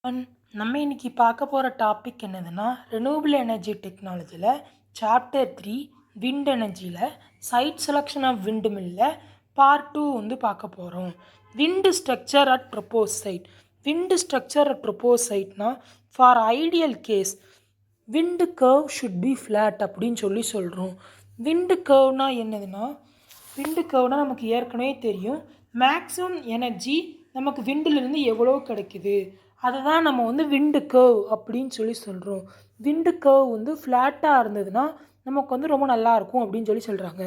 And நம்ம இன்னைக்கு பார்க்க போகிற டாபிக் என்னதுன்னா ரெனியூபிள் எனர்ஜி டெக்னாலஜியில் சாப்டர் 3 விண்ட் எனர்ஜியில் சைட் செலெக்ஷன் ஆஃப் விண்ட் மில்லில் பார்ட் 2 வந்து பார்க்க போகிறோம். Wind structure at propose site. Wind structure at propose சைட்னா for ideal case wind curve should be flat அப்படின்னு சொல்கிறோம். விண்டு கர்வ்னா என்னதுன்னா விண்டு கர்வ்னா நமக்கு ஏற்கனவே தெரியும். மேக்ஸிமம் எனர்ஜி நமக்கு விண்டிலிருந்து எவ்வளோ கிடைக்குது அதை தான் நம்ம வந்து விண்டு கர்வ் அப்படின்னு சொல்கிறோம். விண்டு கர்வ் வந்து ஃப்ளாட்டாக இருந்ததுன்னா நமக்கு வந்து ரொம்ப நல்லாயிருக்கும் அப்படின்னு சொல்கிறாங்க.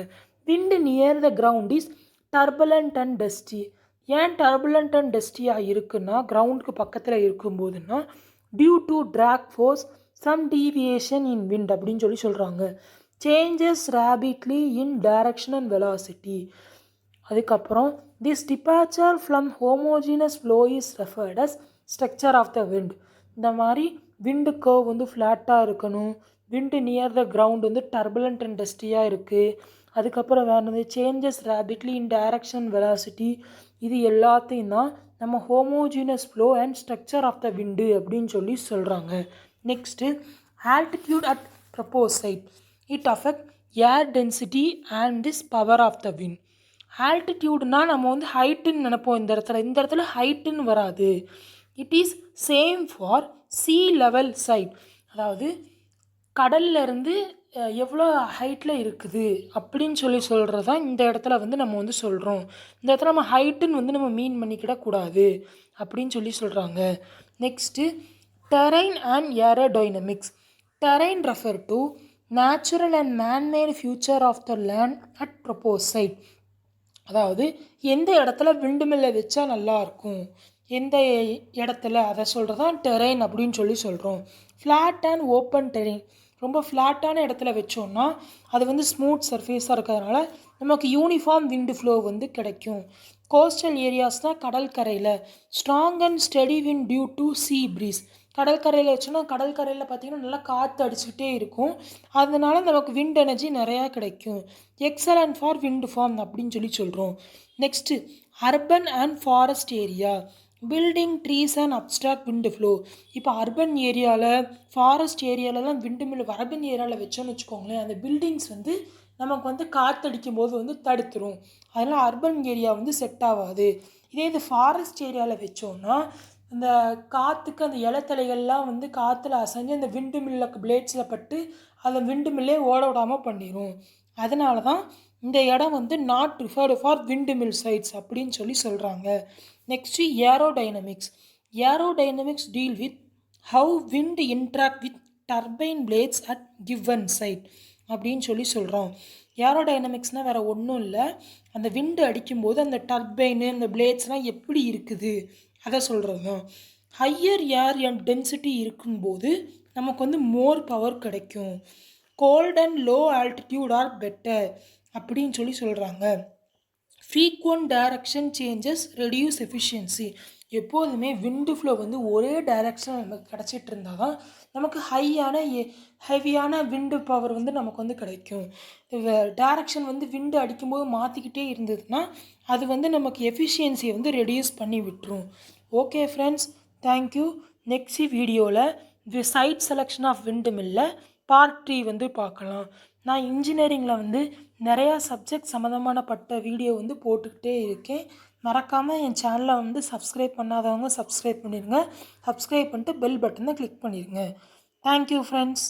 Wind near the ground is turbulent and dusty. ஏன் டர்புலண்ட் அண்ட் டஸ்டியாக இருக்குன்னா கிரவுண்டுக்கு பக்கத்தில் இருக்கும்போதுன்னா due to drag force some deviation in wind அப்படின்னு சொல்கிறாங்க. Changes rapidly in direction and velocity. அதுக்கப்புறம் this departure from homogeneous flow is referred as structure of the wind. இந்த மாதிரி விண்டு கர்வ் வந்து ஃப்ளாட்டாக இருக்கணும். விண்டு நியர் த கிரவுண்ட் வந்து turbulent and டஸ்டியாக இருக்குது. அதுக்கப்புறம் வேறு changes rapidly in direction velocity. இது எல்லாத்தையும் தான் நம்ம homogeneous flow and structure of the wind அப்படின்னு சொல்கிறாங்க. Next altitude at propose site. It affect air density and this power of the wind. ஆல்டிடியூட்னால் நம்ம வந்து ஹைட்டுன்னு நினைப்போம். இந்த இடத்துல ஹைட்டுன்னு வராது. It is same for sea level site. அதாவது கடல்லேருந்து எவ்வளோ ஹைட்டில் இருக்குது அப்படின்னு சொல்கிறது தான் இந்த இடத்துல வந்து நம்ம வந்து சொல்கிறோம். இந்த இடத்துல நம்ம ஹைட்டுன்னு வந்து நம்ம மீன் பண்ணிக்கிடக்கூடாது அப்படின்னு சொல்கிறாங்க. Next terrain and aerodynamics. Terrain refer to natural and manmade feature of the land at propose site. அதாவது எந்த இடத்துல விண்டு மில்லை வச்சா நல்லாயிருக்கும், எந்த இடத்துல அதை சொல்கிறதான் டெரெயின் அப்படின்னு சொல்கிறோம். Flat and open terrain. ரொம்ப ஃப்ளாட்டான இடத்துல வச்சோன்னா அது வந்து ஸ்மூத் சர்ஃபேஸாக இருக்கிறதுனால நமக்கு யூனிஃபார்ம் விண்டு ஃப்ளோ வந்து கிடைக்கும். கோஸ்டல் ஏரியாஸ் தான் கடற்கரையில் strong and steady wind due to sea breeze. கடற்கரையில் வச்சோன்னா கடற்கரையில் பார்த்திங்கன்னா நல்லா காற்று அடிச்சுக்கிட்டே இருக்கும். அதனால நமக்கு விண்ட் எனர்ஜி நிறையா கிடைக்கும். எக்ஸலண்ட் ஃபார் விண்ட் ஃபார்ம் அப்படின்னு சொல்கிறோம். Next urban and forest area. Building trees and abstract wind flow. இப்போ அர்பன் ஏரியாவில் ஃபாரஸ்ட் ஏரியாலலாம் விண்டு மில் அர்பன் ஏரியாவில் வச்சோன்னு வச்சுக்கோங்களேன், அந்த பில்டிங்ஸ் வந்து நமக்கு வந்து காற்றடிக்கும் போது வந்து தடுத்துரும். அதனால் அர்பன் ஏரியா வந்து செட் ஆகாது. இதே இது ஃபாரஸ்ட் ஏரியாவில் வச்சோன்னா அந்த காற்றுக்கு அந்த இலத்தலைகள்லாம் வந்து காற்றுல அசைஞ்சு அந்த விண்டு மில்லுக்கு பிளேட்ஸில் பட்டு அந்த விண்டு மில்லே ஓட விடாமல் பண்ணிடும். அதனால தான் இந்த இடம் வந்து not preferred for wind mill sites அப்படின்னு சொல்கிறாங்க. Next aerodynamics. Aerodynamics deal with how wind interact with turbine blades at given site அப்படின்னு சொல்கிறோம். ஏரோடைனமிக்ஸ்னால் வேறு ஒன்றும் இல்லை, அந்த விண்டு அடிக்கும்போது அந்த டர்பைனு அந்த பிளேட்ஸ்லாம் எப்படி இருக்குது அதை சொல்கிறது தான். ஹையர் ஏர் அண்ட் டென்சிட்டி இருக்கும்போது நமக்கு வந்து மோர் பவர் கிடைக்கும். Cold and low altitude are better அப்படின்னு சொல்கிறாங்க. Frequent direction changes reduce efficiency. எப்போதுமே விண்டு ஃப்ளோ வந்து ஒரே டைரக்ஷன் நமக்கு கிடச்சிட்டு இருந்தால் தான் நமக்கு ஹெவியான விண்டு பவர் வந்து நமக்கு வந்து கிடைக்கும். டைரக்ஷன் வந்து விண்டு அடிக்கும்போது மாற்றிக்கிட்டே இருந்ததுன்னா அது வந்து நமக்கு எஃபிஷியன்சியை வந்து ரெடியூஸ் பண்ணி விட்டுரும். Okay friends, thank you. நெக்ஸ்ட் வீடியோவில் சைட் செலெக்ஷன் ஆஃப் விண்டு மில்லில் பார்ட் 3 வந்து பார்க்கலாம். நான் இன்ஜினியரிங்கில் வந்து நிறையா சப்ஜெக்ட் சம்மந்தமானப்பட்ட வீடியோ வந்து போட்டுக்கிட்டே இருக்கேன். மறக்காமல் என் சேனலை வந்து சப்ஸ்கிரைப் பண்ணாதவங்க சப்ஸ்கிரைப் பண்ணிடுங்க. சப்ஸ்கிரைப் பண்ணிட்டு பெல் பட்டனை கிளிக் பண்ணிடுங்க. Thank you friends.